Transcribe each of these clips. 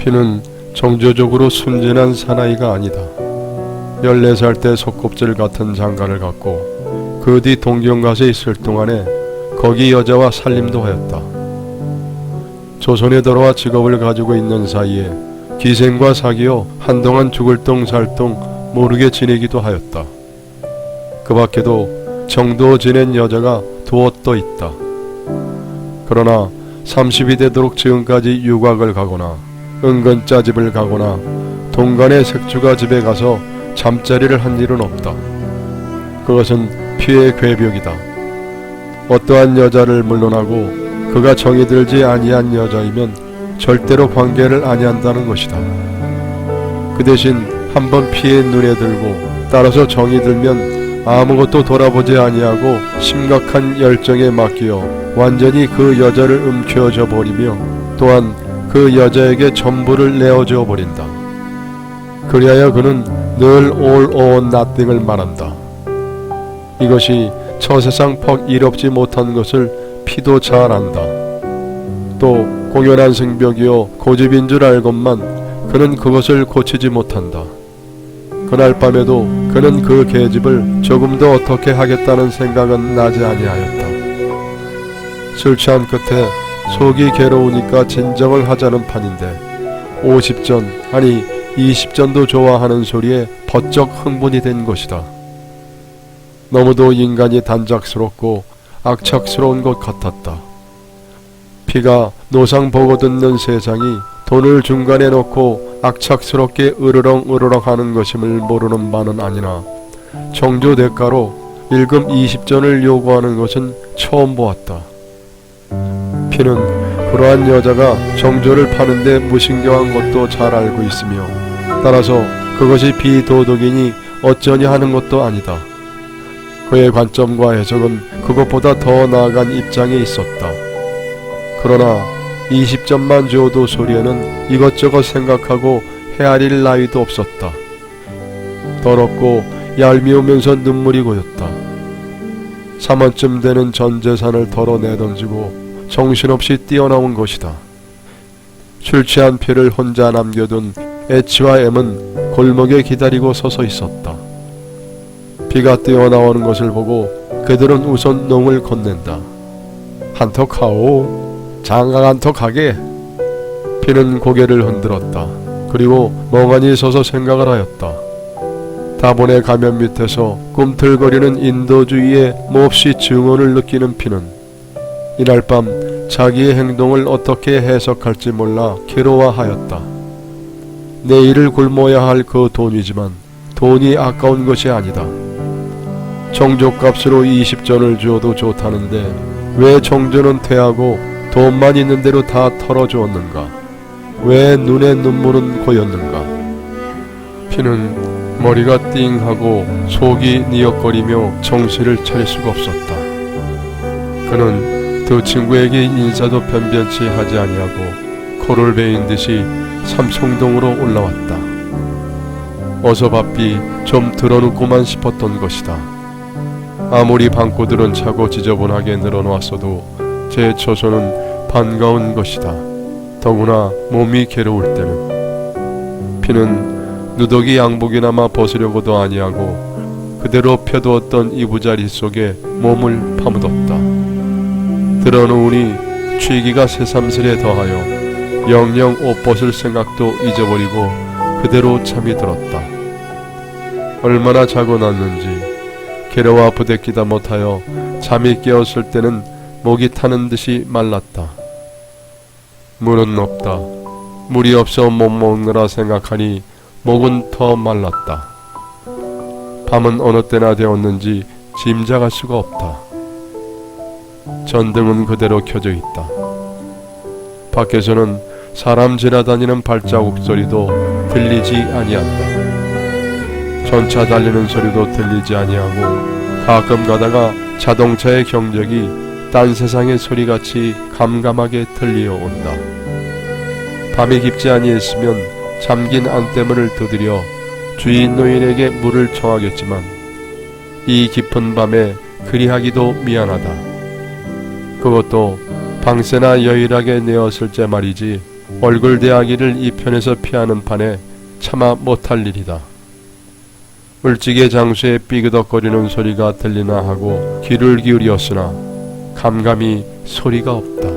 피는 정조적으로 순진한 사나이가 아니다. 14살 때 소껍질 같은 장가를 갔고 그 뒤 동경가서 있을 동안에 거기 여자와 살림도 하였다. 조선에 돌아와 직업을 가지고 있는 사이에 기생과 사귀어 한동안 죽을 똥 살 똥 모르게 지내기도 하였다. 그 밖에도 정도 지낸 여자가 두어 또 있다. 그러나 30이 되도록 지금까지 유곽을 가거나 은근 짜집을 가거나 동간의 색주가 집에 가서 잠자리를 한 일은 없다. 그것은 피의 괴벽이다. 어떠한 여자를 물러나고 그가 정이 들지 아니한 여자이면 절대로 관계를 아니한다는 것이다. 그 대신 한번 피의 눈에 들고 따라서 정이 들면 아무것도 돌아보지 아니하고 심각한 열정에 맡기어 완전히 그 여자를 움켜쥐어 버리며 또한 그 여자에게 전부를 내어주어 버린다. 그리하여 그는 늘 all or nothing을 말한다. 이것이 처세상 퍽 이롭지 못한 것을 피도 잘 안다. 또 공연한 성벽이요 고집인 줄 알건만 그는 그것을 고치지 못한다. 그날 밤에도 그는 그 계집을 조금도 어떻게 하겠다는 생각은 나지 아니하였다. 술 취한 끝에 속이 괴로우니까 진정을 하자는 판인데 50전 아니 20전도 좋아하는 소리에 버쩍 흥분이 된 것이다. 너무도 인간이 단작스럽고 악착스러운 것 같았다. 피가 노상 보고 듣는 세상이 돈을 중간에 놓고 악착스럽게 으르렁으르렁 하는 것임을 모르는 바는 아니나 정조 대가로 일금 20전을 요구하는 것은 처음 보았다. 피는 그러한 여자가 정조를 파는데 무신경한 것도 잘 알고 있으며 따라서 그것이 비도덕이니 어쩌냐 하는 것도 아니다. 그의 관점과 해석은 그것보다 더 나아간 입장에 있었다. 그러나 20점만 줘도 소리에는 이것저것 생각하고 헤아릴 나위도 없었다. 더럽고 얄미우면서 눈물이 고였다. 3원쯤 되는 전 재산을 덜어내던지고 정신없이 뛰어나온 것이다. 술 취한 피를 혼자 남겨둔 애치와 M은 골목에 기다리고 서서 있었다. 비가 뛰어나오는 것을 보고 그들은 우선 농을 건넨다. 한턱 하오. 장가 한턱 하게. 피는 고개를 흔들었다. 그리고 멍하니 서서 생각을 하였다. 다본의 가면 밑에서 꿈틀거리는 인도주의에 몹시 증오를 느끼는 피는 이날 밤 자기의 행동을 어떻게 해석할지 몰라 괴로워하였다. 내일을 굶어야 할 그 돈이지만 돈이 아까운 것이 아니다. 정조값으로 20전을 주어도 좋다는데 왜 정조는 퇴하고 돈만 있는 대로 다 털어주었는가? 왜 눈에 눈물은 고였는가? 피는 머리가 띵하고 속이 니역거리며 정신을 차릴 수가 없었다. 그는 두 친구에게 인사도 변변치 하지 아니하고 코를 베인 듯이 삼청동으로 올라왔다. 어서 바삐 좀 들어눕고만 싶었던 것이다. 아무리 방구들은 차고 지저분하게 늘어놓았어도 제 처소는 반가운 것이다. 더구나 몸이 괴로울 때는. 피는 누더기 양복이나마 벗으려고도 아니하고 그대로 펴두었던 이부자리 속에 몸을 파묻었다. 들어놓으니 취기가 새삼스레 더하여 영영 옷 벗을 생각도 잊어버리고 그대로 잠이 들었다. 얼마나 자고 났는지 괴로워 부대끼다 못하여 잠이 깨었을 때는 목이 타는 듯이 말랐다. 물은 없다. 물이 없어 못 먹느라 생각하니 목은 더 말랐다. 밤은 어느 때나 되었는지 짐작할 수가 없다. 전등은 그대로 켜져 있다. 밖에서는 사람 지나다니는 발자국 소리도 들리지 아니한다. 전차 달리는 소리도 들리지 아니하고 가끔 가다가 자동차의 경적이 딴 세상의 소리같이 감감하게 들려온다. 밤이 깊지 아니했으면 잠긴 안대문을 두드려 주인 노인에게 물을 청하겠지만 이 깊은 밤에 그리하기도 미안하다. 그것도 방새나 여일하게 내었을째 말이지 얼굴 대하기를 이 편에서 피하는 판에 차마 못할 일이다. 울지개 장수의 삐그덕거리는 소리가 들리나 하고 귀를 기울였으나 감감이 소리가 없다.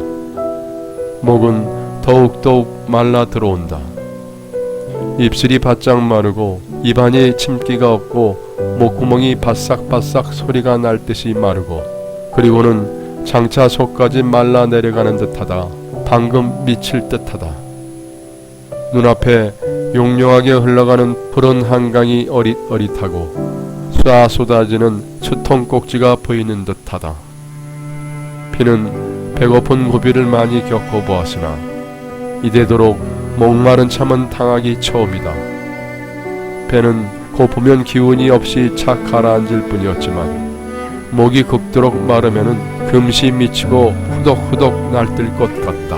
목은 더욱더욱 말라 들어온다. 입술이 바짝 마르고 입안에 침기가 없고 목구멍이 바싹바싹 소리가 날 듯이 마르고 그리고는 장차 속까지 말라 내려가는 듯하다. 방금 미칠 듯하다. 눈앞에 용용하게 흘러가는 푸른 한강이 어릿어릿하고 쏴 쏟아지는 수통꼭지가 보이는 듯하다. 피는 배고픈 고비를 많이 겪어보았으나 이대도록 목마른 참은 당하기 처음이다. 배는 고프면 기운이 없이 착 가라앉을 뿐이었지만 목이 극도록 마르면은 금시 미치고 후덕후덕 날뛸 것 같다.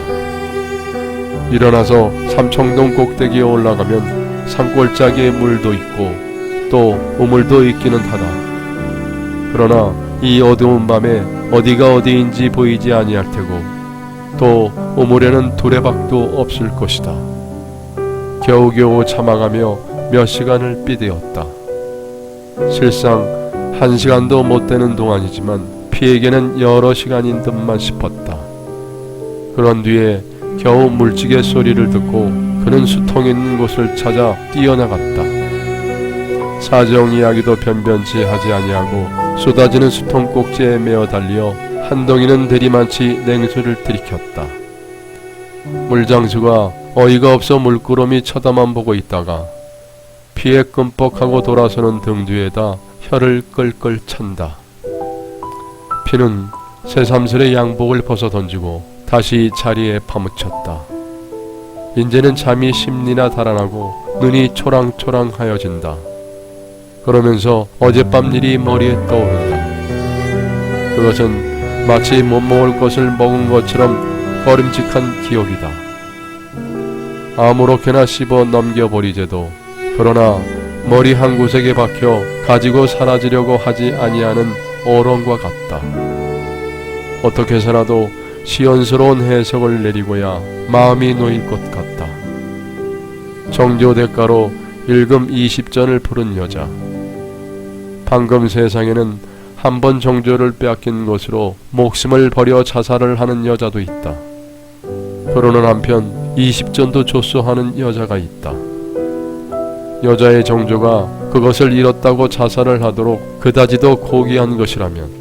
일어나서 삼청동 꼭대기에 올라가면 산골짜기에 물도 있고 또 우물도 있기는 하다. 그러나 이 어두운 밤에 어디가 어디인지 보이지 아니할 테고 또 우물에는 두레박도 없을 것이다. 겨우겨우 참아가며 몇 시간을 삐되었다. 실상 1시간도 못 되는 동안이지만 피에게는 여러 시간인 듯만 싶었다. 그런 뒤에 겨우 물지개 소리를 듣고 그는 수통 있는 곳을 찾아 뛰어나갔다. 사정 이야기도 변변치 하지 아니하고 쏟아지는 수통 꼭지에 메어 달리어 한동이는 대리만치 냉수를 들이켰다. 물장수가 어이가 없어 물구름이 쳐다만 보고 있다가 피에 끔뻑하고 돌아서는 등 뒤에다 혀를 끌끌 찬다. 피는 새삼스레 양복을 벗어 던지고 다시 자리에 파묻혔다. 이제는 잠이 심리나 달아나고 눈이 초랑초랑하여진다. 그러면서 어젯밤 일이 머리에 떠오른다. 그것은 마치 못 먹을 것을 먹은 것처럼 꺼림칙한 기억이다. 아무렇게나 씹어 넘겨버리제도 그러나 머리 한 구석에 박혀 가지고 사라지려고 하지 아니하는 어런과 같다. 어떻게 해서라도 시원스러운 해석을 내리고야 마음이 놓일 것 같다. 정조 대가로 일금 20전을 푸른 여자. 방금 세상에는 한 번 정조를 빼앗긴 것으로 목숨을 버려 자살을 하는 여자도 있다. 그러는 한편 20전도 줬소하는 여자가 있다. 여자의 정조가 그것을 잃었다고 자살을 하도록 그다지도 고귀한 것이라면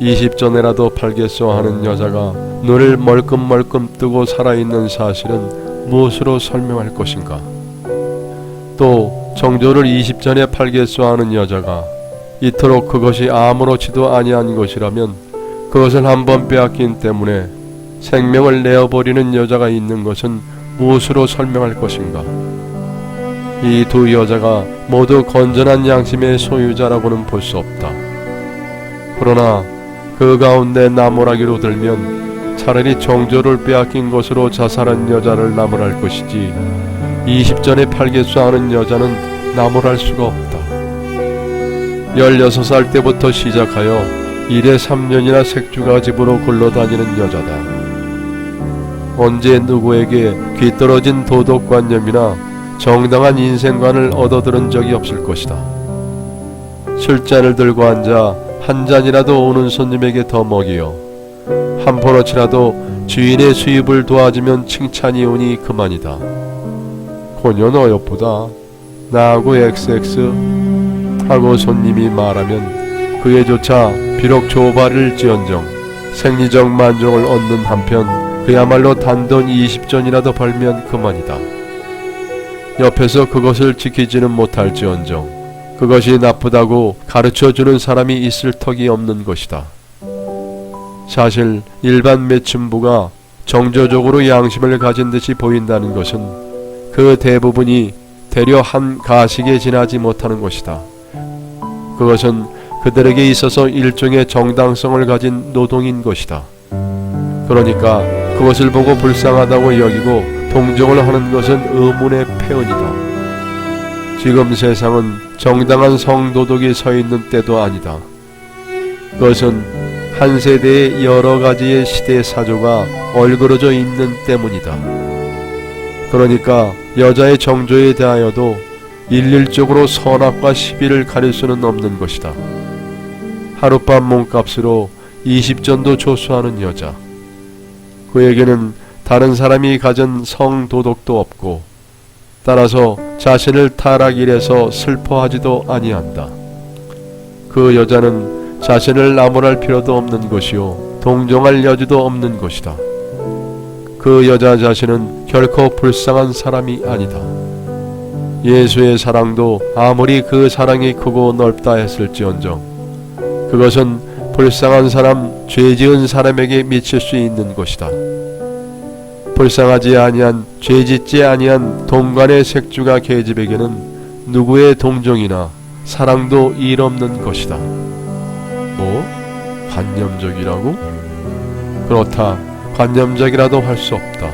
20전에라도 팔겠소 하는 여자가 눈을 멀끔멀끔 뜨고 살아있는 사실은 무엇으로 설명할 것인가? 또 정조를 20전에 팔겠소 하는 여자가 이토록 그것이 아무렇지도 아니한 것이라면 그것을 한번 빼앗긴 때문에 생명을 내어버리는 여자가 있는 것은 무엇으로 설명할 것인가? 이 두 여자가 모두 건전한 양심의 소유자라고는 볼 수 없다. 그러나 그 가운데 나무라기로 들면 차라리 정조를 빼앗긴 것으로 자살한 여자를 나무랄 것이지 20전에 팔겠소 하는 여자는 나무랄 수가 없다. 16살 때부터 시작하여 일에 3년이나 색주가 집으로 굴러다니는 여자다. 언제 누구에게 귀떨어진 도덕관념이나 정당한 인생관을 얻어들은 적이 없을 것이다. 술잔을 들고 앉아 한 잔이라도 오는 손님에게 더 먹이어 한 포러치라도 주인의 수입을 도와주면 칭찬이 오니 그만이다. 고년 어여쁘다. 나하고 XX 하고 손님이 말하면 그에조차 비록 조발일지언정 생리적 만족을 얻는 한편 그야말로 단돈 20전이라도 벌면 그만이다. 옆에서 그것을 지키지는 못할지언정 그것이 나쁘다고 가르쳐주는 사람이 있을 턱이 없는 것이다. 사실 일반 매춘부가 정조적으로 양심을 가진 듯이 보인다는 것은 그 대부분이 대려 한 가식에 지나지 못하는 것이다. 그것은 그들에게 있어서 일종의 정당성을 가진 노동인 것이다. 그러니까 그것을 보고 불쌍하다고 여기고 동정을 하는 것은 의문의 패언이다. 지금 세상은 정당한 성도덕이 서 있는 때도 아니다. 그것은 한 세대의 여러 가지의 시대 사조가 얼그러져 있는 때문이다. 그러니까 여자의 정조에 대하여도 일률적으로 선악과 시비를 가릴 수는 없는 것이다. 하룻밤 몸값으로 20전도 조수하는 여자. 그에게는 다른 사람이 가진 성도덕도 없고 따라서 자신을 타락일에서 슬퍼하지도 아니한다. 그 여자는 자신을 나무랄 필요도 없는 것이요 동정할 여지도 없는 것이다. 그 여자 자신은 결코 불쌍한 사람이 아니다. 예수의 사랑도 아무리 그 사랑이 크고 넓다 했을지언정 그것은 불쌍한 사람, 죄 지은 사람에게 미칠 수 있는 것이다. 불쌍하지 아니한, 죄 짓지 아니한 동관의 색주가 계집에게는 누구의 동정이나 사랑도 일 없는 것이다. 뭐? 관념적이라고? 그렇다. 관념적이라도 할 수 없다.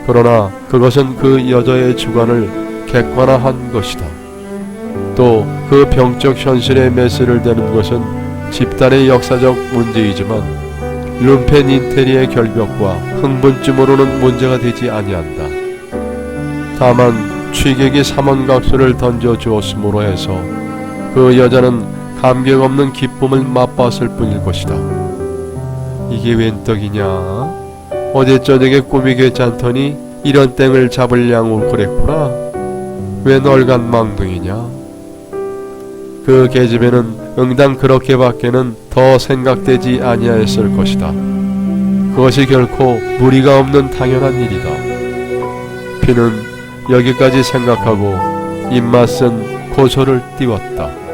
그러나 그것은 그 여자의 주관을 객관화한 것이다. 또 그 병적 현실에 메스를 대는 것은 집단의 역사적 문제이지만 룸펜 인테리의 결벽과 흥분증으로는 문제가 되지 아니한다. 다만 취객이 삼원각수를 던져 주었으므로 해서 그 여자는 감격 없는 기쁨을 맛봤을 뿐일 것이다. 이게 웬 떡이냐? 어제 저녁에 꿈이 괜찮더니 이런 땡을 잡으려고 그랬구나. 웬 얼간망둥이냐? 그 계집애는 응당 그렇게밖에는 더 생각되지 아니하였을 것이다. 그것이 결코 무리가 없는 당연한 일이다. 비는 여기까지 생각하고 입맛은 고소를 띄웠다.